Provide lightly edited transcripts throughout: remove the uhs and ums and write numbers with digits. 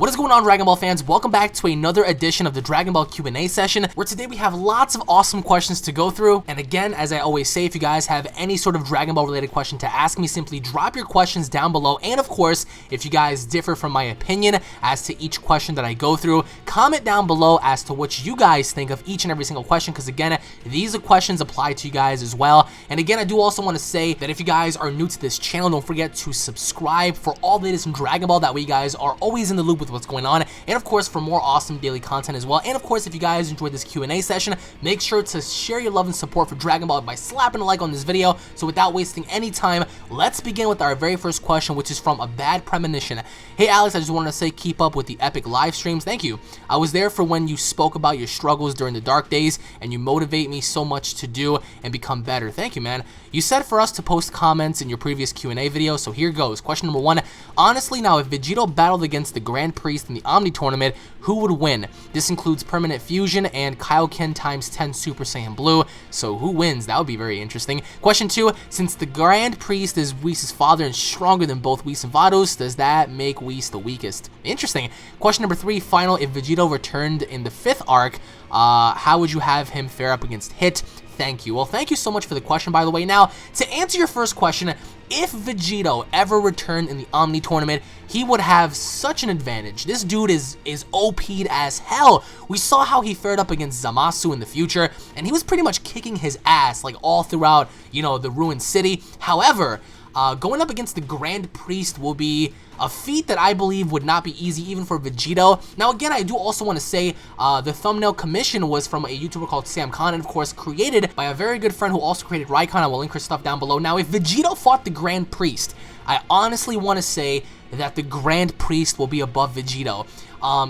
What is going on, Dragon Ball fans? Welcome back to another edition of the Dragon Ball Q&A session, where today we have lots of awesome questions to go through. And again, as I always say, if you guys have any sort of Dragon Ball related question to ask me, simply drop your questions down below. And of course, if you guys differ from my opinion as to each question that I go through, comment down below as to what you guys think of each and every single question, because again, these questions apply to you guys as well. And again, I do also want to say that if you guys are new to this channel, don't forget to subscribe for all the latest in Dragon Ball. That way you guys are always in the loop with what's going on, and of course for more awesome daily content as well. And of course, if you guys enjoyed this Q&A session, make sure to share your love and support for Dragon Ball by slapping a like on this video. So without wasting any time, let's begin with our very first question, which is from A Bad Premonition. Hey Alex, I just wanted to say keep up with the epic live streams. Thank you. I was there for when you spoke about your struggles during the dark days, and you motivate me so much to do and become better. Thank you, man. You said for us to post comments in your previous Q&A video, so here goes. Question number 1. Honestly, now if Vegito battled against the Grand Priest in the Omni Tournament, who would win? This includes Permanent Fusion and Kaioken times 10 Super Saiyan Blue, so who wins? That would be very interesting. Question 2. Since the Grand Priest is Whis' father and stronger than both Whis and Vados, does that make Whis the weakest? Interesting. Question number 3. Final, if Vegito returned in the 5th arc, how would you have him fare up against Hit? Thank you. Well, thank you so much for the question, by the way. Now, to answer your first question, if Vegito ever returned in the Omni Tournament, he would have such an advantage. This dude is OP'd as hell. We saw how he fared up against Zamasu in the future, and he was pretty much kicking his ass, like, all throughout, you know, the ruined city. However, going up against the Grand Priest will be a feat that I believe would not be easy even for Vegito. Now again, I do also want to say the thumbnail commission was from a YouTuber called Sam Khan, and of course created by a very good friend who also created Raikon. I will link her stuff down below. Now if Vegito fought the Grand Priest, I honestly want to say that the Grand Priest will be above Vegito.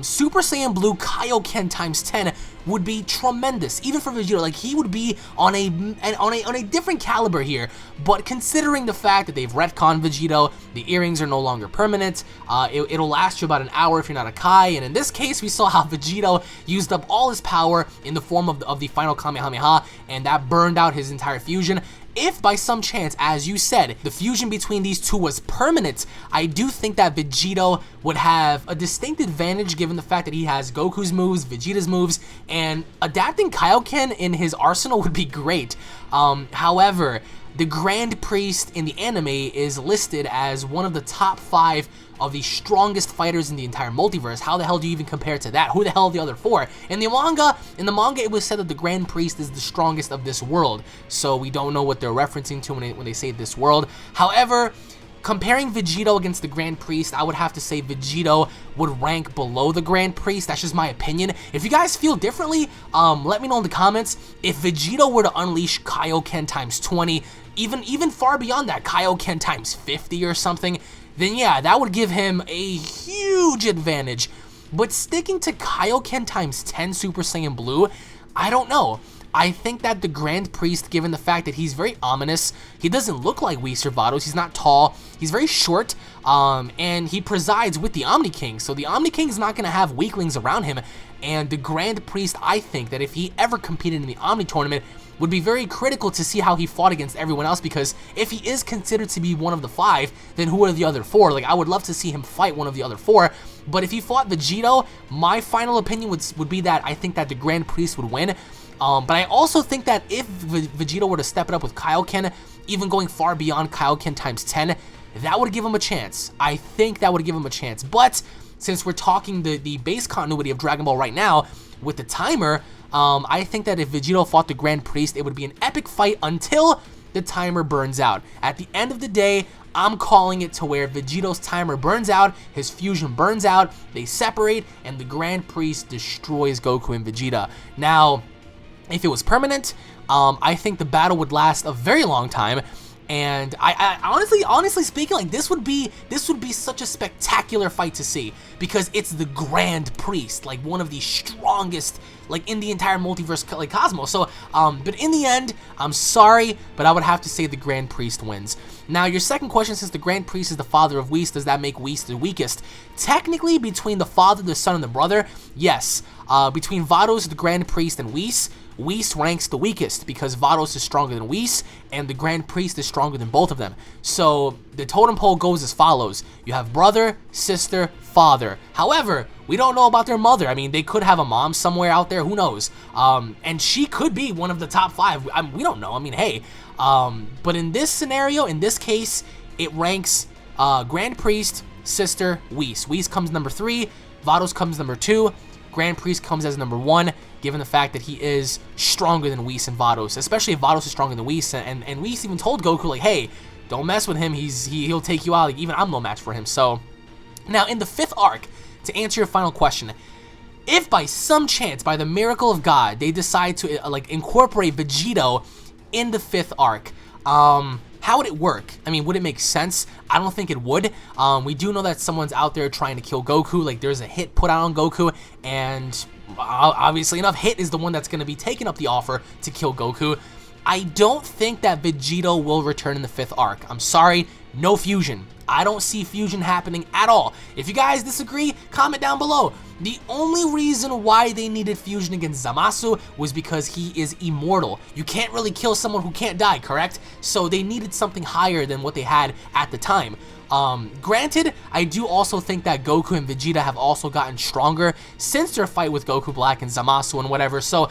Super Saiyan Blue Kaioken times 10 would be tremendous, even for Vegito. Like, he would be on a different caliber here. But considering the fact that they've retconned Vegito, the earrings are no longer permanent. It'll last you about an hour if you're not a Kai. And in this case, we saw how Vegito used up all his power in the form of the final Kamehameha, and that burned out his entire fusion. If by some chance, as you said, the fusion between these two was permanent, I do think that Vegito would have a distinct advantage given the fact that he has Goku's moves, Vegeta's moves, and adapting Kaioken in his arsenal would be great. However, the Grand Priest in the anime is listed as one of the top 5 of the strongest fighters in the entire multiverse. How the hell do you even compare to that? Who the hell are the other 4? In the manga, it was said that the Grand Priest is the strongest of this world. So we don't know what they're referencing to when they say this world. However, comparing Vegito against the Grand Priest, I would have to say Vegito would rank below the Grand Priest. That's just my opinion. If you guys feel differently, let me know in the comments. If Vegito were to unleash Kaioken times 20, even far beyond that, Kaioken times 50 or something, then yeah, that would give him a huge advantage. But sticking to Kaioken times 10 Super Saiyan Blue, I don't know. I think that the Grand Priest, given the fact that he's very ominous, he doesn't look like Whis or Vados, he's not tall, he's very short, and he presides with the Omni King, so the Omni King is not going to have weaklings around him, and the Grand Priest, I think that if he ever competed in the Omni Tournament, would be very critical to see how he fought against everyone else, because if he is considered to be one of the 5, then who are the other 4? Like, I would love to see him fight one of the other 4, but if he fought Vegito, my final opinion would be that I think that the Grand Priest would win. But I also think that if Vegito were to step it up with Kaioken, even going far beyond Kaioken times 10, that would give him a chance. I think that would give him a chance. But since we're talking the base continuity of Dragon Ball right now with the timer, I think that if Vegito fought the Grand Priest, it would be an epic fight until the timer burns out. At the end of the day, I'm calling it to where Vegito's timer burns out, his fusion burns out, they separate, and the Grand Priest destroys Goku and Vegeta. Now, if it was permanent, I think the battle would last a very long time, and I honestly speaking, like, this would be such a spectacular fight to see, because it's the Grand Priest, like one of the strongest, like, in the entire multiverse, like, cosmos. So, but in the end, I'm sorry, but I would have to say the Grand Priest wins. Now, your second question, since the Grand Priest is the father of Whis, does that make Whis the weakest? Technically, between the father, the son, and the brother, yes. Between Vados, the Grand Priest, and Whis Whis ranks the weakest because Vados is stronger than Whis, and the Grand Priest is stronger than both of them. So the totem pole goes as follows. You have brother, sister, father. However, we don't know about their mother. I mean, they could have a mom somewhere out there. Who knows? And she could be one of the top 5. We don't know. I mean, hey. But in this scenario, in this case, it ranks Grand Priest, sister, Whis. Whis comes number 3. Vados comes number 2. Grand Priest comes as number 1, given the fact that he is stronger than Whis and Vados, especially if Vados is stronger than Whis. And Whis even told Goku, like, hey, don't mess with him. He'll take you out. Like, even I'm no match for him. So now in the 5th arc, to answer your final question, if by some chance, by the miracle of God, they decide to like incorporate Vegito in the 5th arc, how would it work? I mean, would it make sense? I don't think it would. We do know that someone's out there trying to kill Goku. Like, there's a hit put out on Goku, and obviously enough, Hit is the one that's going to be taking up the offer to kill Goku. I don't think that Vegito will return in the 5th arc. I'm sorry, no fusion. I don't see fusion happening at all. If you guys disagree, comment down below. The only reason why they needed fusion against Zamasu was because he is immortal. You can't really kill someone who can't die, correct? So they needed something higher than what they had at the time. Granted, I do also think that Goku and Vegeta have also gotten stronger since their fight with Goku Black and Zamasu and whatever. So,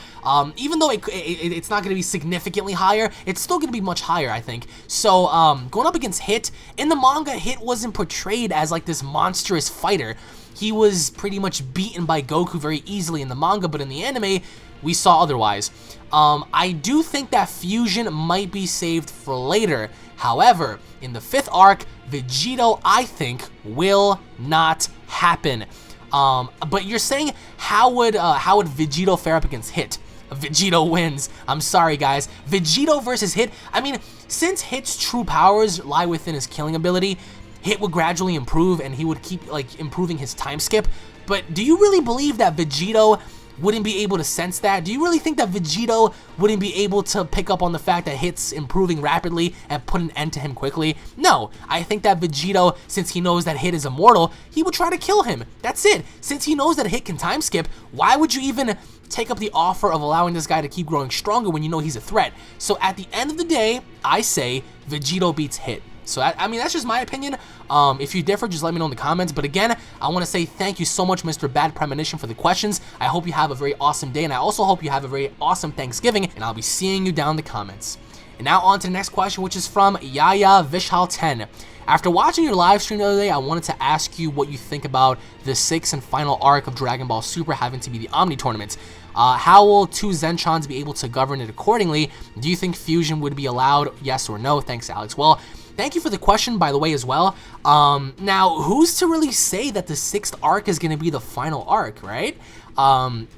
even though it's not going to be significantly higher, it's still going to be much higher, I think. So, going up against Hit, in the manga, Hit wasn't portrayed as like this monstrous fighter. He was pretty much beaten by Goku very easily in the manga, but in the anime, we saw otherwise. I do think that fusion might be saved for later. However, in the 5th arc, Vegito, I think, will not happen. But you're saying, how would Vegito fare up against Hit? Vegito wins. I'm sorry, guys. Vegito versus Hit. I mean, since Hit's true powers lie within his killing ability, Hit would gradually improve, and he would keep like improving his time skip. But do you really believe that Vegito wouldn't be able to sense that? Do you really think that Vegito wouldn't be able to pick up on the fact that Hit's improving rapidly and put an end to him quickly? No, I think that Vegito, since he knows that Hit is immortal, he would try to kill him. That's it. Since he knows that Hit can time skip, why would you even take up the offer of allowing this guy to keep growing stronger when you know he's a threat? So at the end of the day, I say Vegito beats Hit. So, I mean, that's just my opinion. If you differ, just let me know in the comments. But again, I want to say thank you so much, Mr. Bad Premonition, for the questions. I hope you have a very awesome day, and I also hope you have a very awesome Thanksgiving, and I'll be seeing you down in the comments. And now on to the next question, which is from Yaya Vishal 10. After watching your live stream the other day, I wanted to ask you what you think about the 6th and final arc of Dragon Ball Super having to be the Omni Tournaments. How will 2 Zentrons be able to govern it accordingly? Do you think fusion would be allowed? Yes or no? Thanks, Alex. Well, thank you for the question, by the way, as well. Now, who's to really say that the 6th arc is going to be the final arc, right?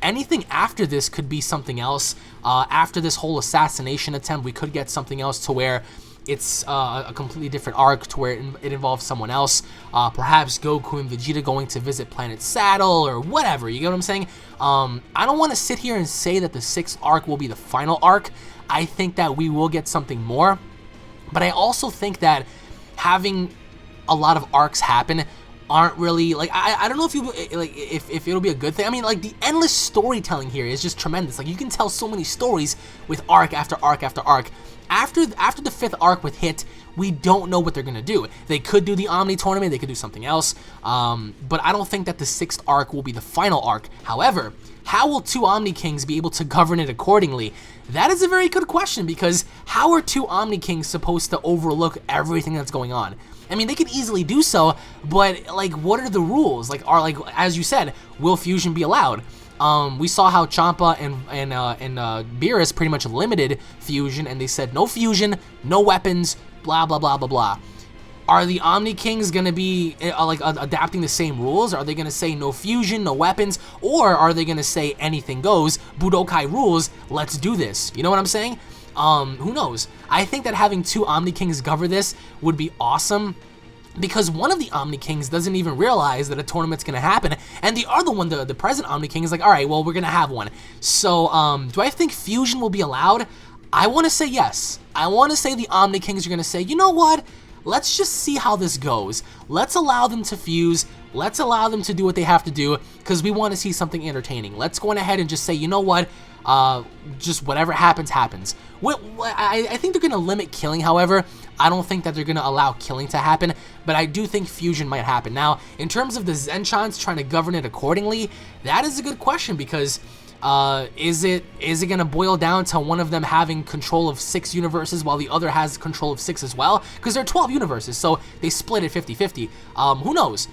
Anything after this could be something else. After this whole assassination attempt, we could get something else to where it's a completely different arc to where it involves someone else. Perhaps Goku and Vegeta going to visit Planet Saddle or whatever, you get what I'm saying? I don't want to sit here and say that the 6th arc will be the final arc. I think that we will get something more. But I also think that having a lot of arcs happen aren't really, like, I don't know if you, like, if it'll be a good thing. I mean, like, the endless storytelling here is just tremendous. Like, you can tell so many stories with arc after arc after arc. After the 5th arc with Hit, we don't know what they're going to do. They could do the Omni Tournament, they could do something else, but I don't think that the 6th arc will be the final arc. However, how will 2 Omni Kings be able to govern it accordingly? That is a very good question, because how are 2 Omni Kings supposed to overlook everything that's going on? I mean, they could easily do so, but, like, what are the rules? Like, as you said, will fusion be allowed? We saw how Champa and Beerus pretty much limited fusion, and they said no fusion, no weapons, blah, blah, blah, blah, blah. Are the Omni Kings going to be, adapting the same rules? Are they going to say no fusion, no weapons? Or are they going to say anything goes, Budokai rules, let's do this? You know what I'm saying? Who knows? I think that having 2 Omni Kings govern this would be awesome, because one of the Omni Kings doesn't even realize that a tournament's going to happen, and the other one, the present Omni King, is like, alright, well, we're going to have one. So, do I think fusion will be allowed? I want to say yes. I want to say the Omni Kings are going to say, you know what? Let's just see how this goes. Let's allow them to fuse. let's allow them to do what they have to do because we want to see something entertaining. Let's go on ahead and just say, you know what, just whatever happens, happens. I think they're going to limit killing, however. I don't think that they're going to allow killing to happen, but I do think fusion might happen. Now, in terms of the Zenchans trying to govern it accordingly, that is a good question because is it going to boil down to one of them having control of 6 universes while the other has control of 6 as well? Because there are 12 universes, so they split it 50-50. Who knows?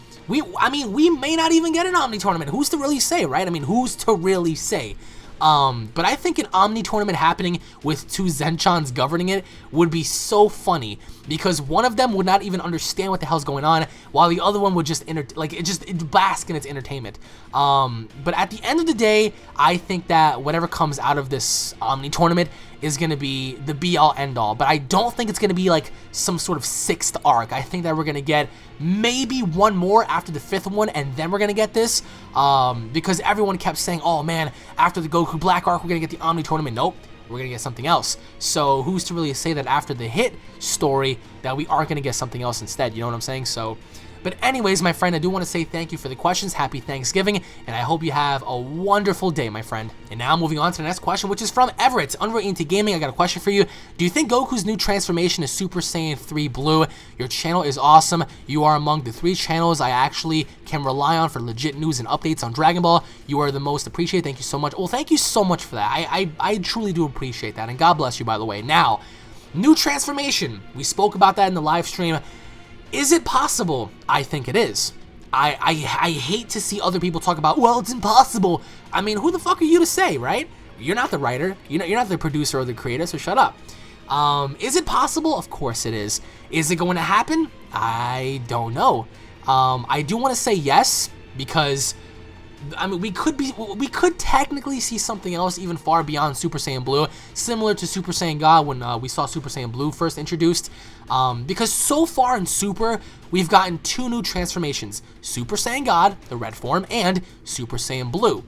I mean, we may not even get an Omni Tournament. Who's to really say, right? I mean, who's to really say? But I think an Omni Tournament happening with 2 Zenchans governing it would be so funny because one of them would not even understand what the hell's going on while the other one would just bask in its entertainment. But at the end of the day, I think that whatever comes out of this Omni Tournament is going to be the be-all, end-all. But I don't think it's going to be like some sort of 6th arc. I think that we're going to get maybe one more after the 5th one, and then we're going to get this. Because everyone kept saying, oh man, after the Goku Black arc, we're going to get the Omni Tournament. Nope, we're going to get something else. So who's to really say that after the Hit story that we aren't going to get something else instead? You know what I'm saying? So... But anyways, my friend, I do want to say thank you for the questions. Happy Thanksgiving, and I hope you have a wonderful day, my friend. And now moving on to the next question, which is from Everett. UnrealEntGaming, I got a question for you. Do you think Goku's new transformation is Super Saiyan 3 Blue? Your channel is awesome. You are among the 3 channels I actually can rely on for legit news and updates on Dragon Ball. You are the most appreciated. Thank you so much. Well, thank you so much for that. I truly do appreciate that, and God bless you, by the way. Now, new transformation. We spoke about that in the live stream. Is it possible? I think it is. I hate to see other people talk about, well, it's impossible. I mean, who the fuck are you to say, right? You're not the writer. You're not the producer or the creator, so shut up. Is it possible? Of course it is. Is it going to happen? I don't know. I do want to say yes, because I mean, we could technically see something else even far beyond Super Saiyan Blue, similar to Super Saiyan God when we saw Super Saiyan Blue first introduced. Because so far in Super, we've gotten 2 new transformations: Super Saiyan God, the red form, and Super Saiyan Blue.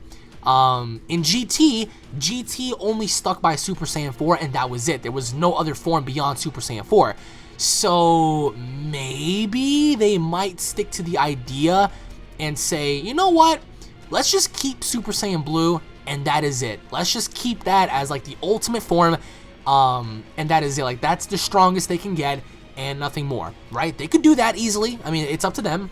In GT only stuck by Super Saiyan 4, and that was it. There was no other form beyond Super Saiyan 4. So maybe they might stick to the idea and say, you know what? Let's just keep Super Saiyan Blue, and that is it. Let's just keep that as like the ultimate form, and that is it. Like, that's the strongest they can get, and nothing more, right? They could do that easily. I mean, it's up to them.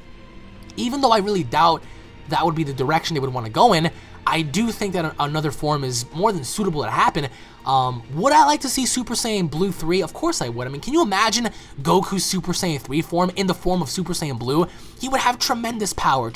Even though I really doubt that would be the direction they would want to go in, I do think that another form is more than suitable to happen. Would I like to see Super Saiyan Blue 3? Of course I would. I mean, can you imagine Goku's Super Saiyan 3 form in the form of Super Saiyan Blue? He would have tremendous power,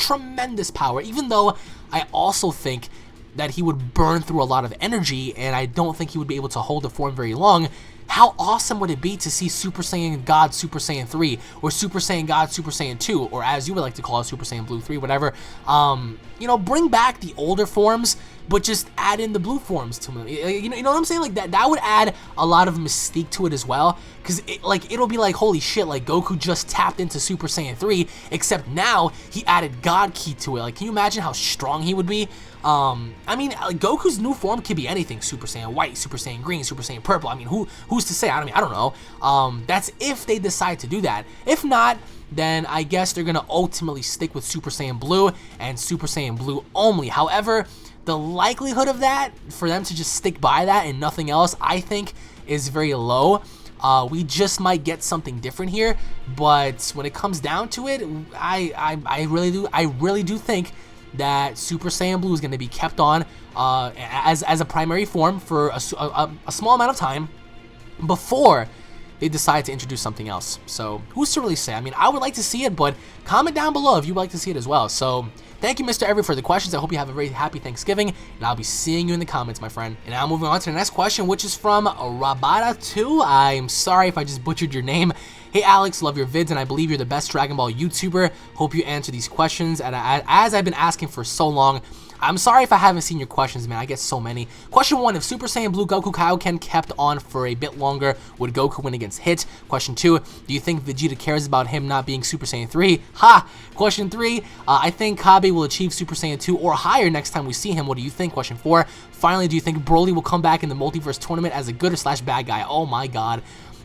even though I also think that he would burn through a lot of energy, and I don't think he would be able to hold the form very long. How awesome would it be to see Super Saiyan God Super Saiyan 3, or Super Saiyan God Super Saiyan 2, or as you would like to call it, Super Saiyan Blue 3, whatever. You know, bring back the older forms, but just add in the blue forms to them. You know what I'm saying? Like, that would add a lot of mystique to it as well, because it'll be like, holy shit, like Goku just tapped into Super Saiyan 3, except now he added God Ki to it. Like, can you imagine how strong he would be? I mean, like, Goku's new form could be anything: Super Saiyan White, Super Saiyan Green, Super Saiyan Purple. I mean, who's to say? I don't know. That's if they decide to do that. If not, then I guess they're gonna ultimately stick with Super Saiyan Blue and Super Saiyan Blue only. However, the likelihood of that, for them to just stick by that and nothing else, I think is very low. We just might get something different here, but when it comes down to it, I really do think that Super Saiyan Blue is going to be kept on as a primary form for a small amount of time before they decide to introduce something else. So who's to really say? I mean, I would like to see it, but comment down below if you'd like to see it as well. So thank you, Mr. Everett, for the questions. I hope you have a very happy Thanksgiving, and I'll be seeing you in the comments, my friend. And now moving on to the next question, which is from Rubato. I'm sorry if I just butchered your name. Hey Alex, love your vids, and I believe you're the best Dragon Ball YouTuber. Hope you answer these questions, and as I've been asking for so long. I'm sorry if I haven't seen your questions, man. I get so many. Question 1, if Super Saiyan Blue Goku Kaioken kept on for a bit longer, would Goku win against Hit? Question 2, do you think Vegeta cares about him not being Super Saiyan 3? Ha! Question 3, I think Kabe will achieve Super Saiyan 2 or higher next time we see him. What do you think? Question 4, finally, do you think Broly will come back in the Multiverse Tournament as a good or / bad guy? Oh my god.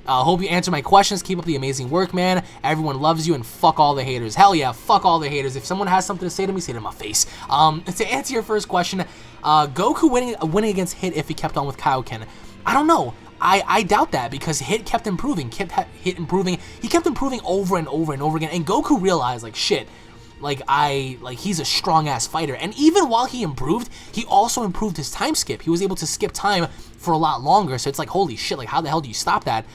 Hope you answer my questions. Keep up the amazing work, man. Everyone loves you, and fuck all the haters. Hell yeah, fuck all the haters. If someone has something to say to my face. To answer your first question, Goku winning against Hit if he kept on with Kaioken. I don't know. I doubt that, because Hit kept improving. He kept improving over and over and over again, and Goku realized, like, shit, he's a strong ass fighter. And even while he improved, he also improved his time skip. He was able to skip time for a lot longer. So it's like, holy shit, like, how the hell do you stop that?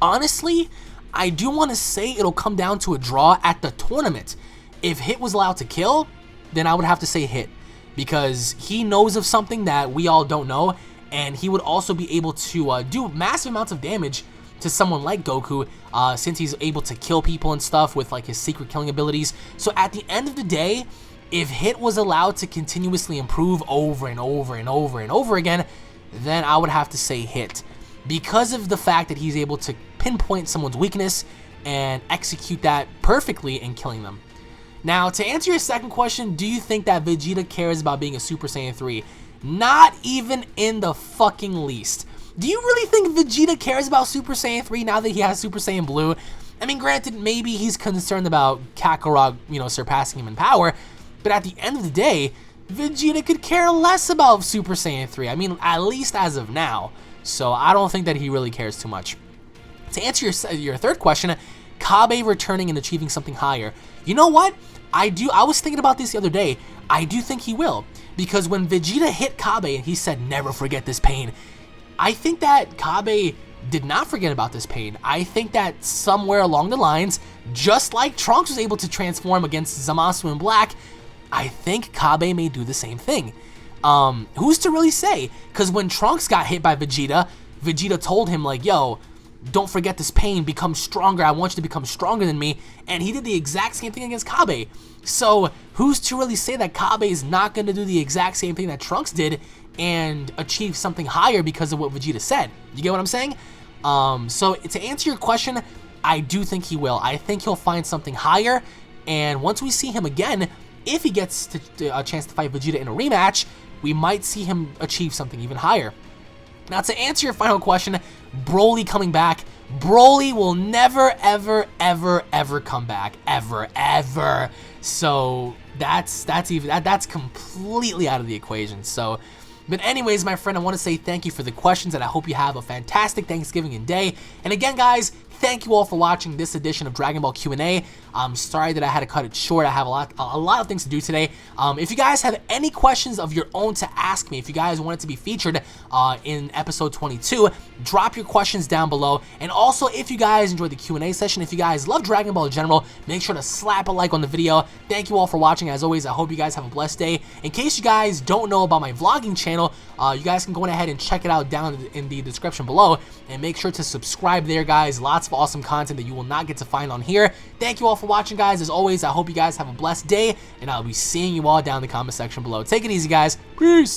Honestly, I do want to say it'll come down to a draw at the tournament. If Hit was allowed to kill, then I would have to say Hit, because he knows of something that we all don't know, and he would also be able to do massive amounts of damage to someone like Goku, since he's able to kill people and stuff with, like, his secret killing abilities. So at the end of the day, if Hit was allowed to continuously improve over and over and over and over again, then I would have to say Hit, because of the fact that he's able to pinpoint someone's weakness and execute that perfectly in killing them. Now, to answer your second question, do you think that Vegeta cares about being a Super Saiyan 3? Not even in the fucking least. Do you really think Vegeta cares about Super Saiyan 3 now that he has Super Saiyan Blue? I mean, granted, maybe he's concerned about Kakarot, surpassing him in power, but at the end of the day, Vegeta could care less about Super Saiyan 3. I mean, at least as of now. So I don't think that he really cares too much. To answer your third question, Kabe returning and achieving something higher. You know what? I was thinking about this the other day. I do think he will, because when Vegeta hit Kabe and he said, "Never forget this pain," I think that Kabe did not forget about this pain. I think that somewhere along the lines, just like Trunks was able to transform against Zamasu in Black, I think Kabe may do the same thing. Who's to really say? Because when Trunks got hit by Vegeta, Vegeta told him, like, yo, don't forget this pain, become stronger, I want you to become stronger than me, and he did the exact same thing against Kabe. So who's to really say that Kabe is not going to do the exact same thing that Trunks did and achieve something higher because of what Vegeta said? You get what I'm saying? So to answer your question, I do think he will. I think he'll find something higher, and once we see him again, if he gets a chance to fight Vegeta in a rematch, we might see him achieve something even higher. Now, to answer your final question, Broly coming back. Broly will never, ever, ever, ever come back. Ever, ever. So that's completely out of the equation. So, but anyways, my friend, I want to say thank you for the questions, and I hope you have a fantastic Thanksgiving and day. And again, guys, thank you all for watching this edition of Dragon Ball Q&A. I'm sorry that I had to cut it short. I have a lot of things to do today. If you guys have any questions of your own to ask me, if you guys want it to be featured in episode 22, drop your questions down below. And also, if you guys enjoyed the Q&A session, if you guys love Dragon Ball in general, make sure to slap a like on the video. Thank you all for watching. As always, I hope you guys have a blessed day. In case you guys don't know about my vlogging channel, you guys can go ahead and check it out down in the description below, and make sure to subscribe there, guys. Lots of awesome content that you will not get to find on here. Thank you all for watching, guys. As always, I hope you guys have a blessed day, and I'll be seeing you all down in the comment section below. Take it easy, guys. Peace.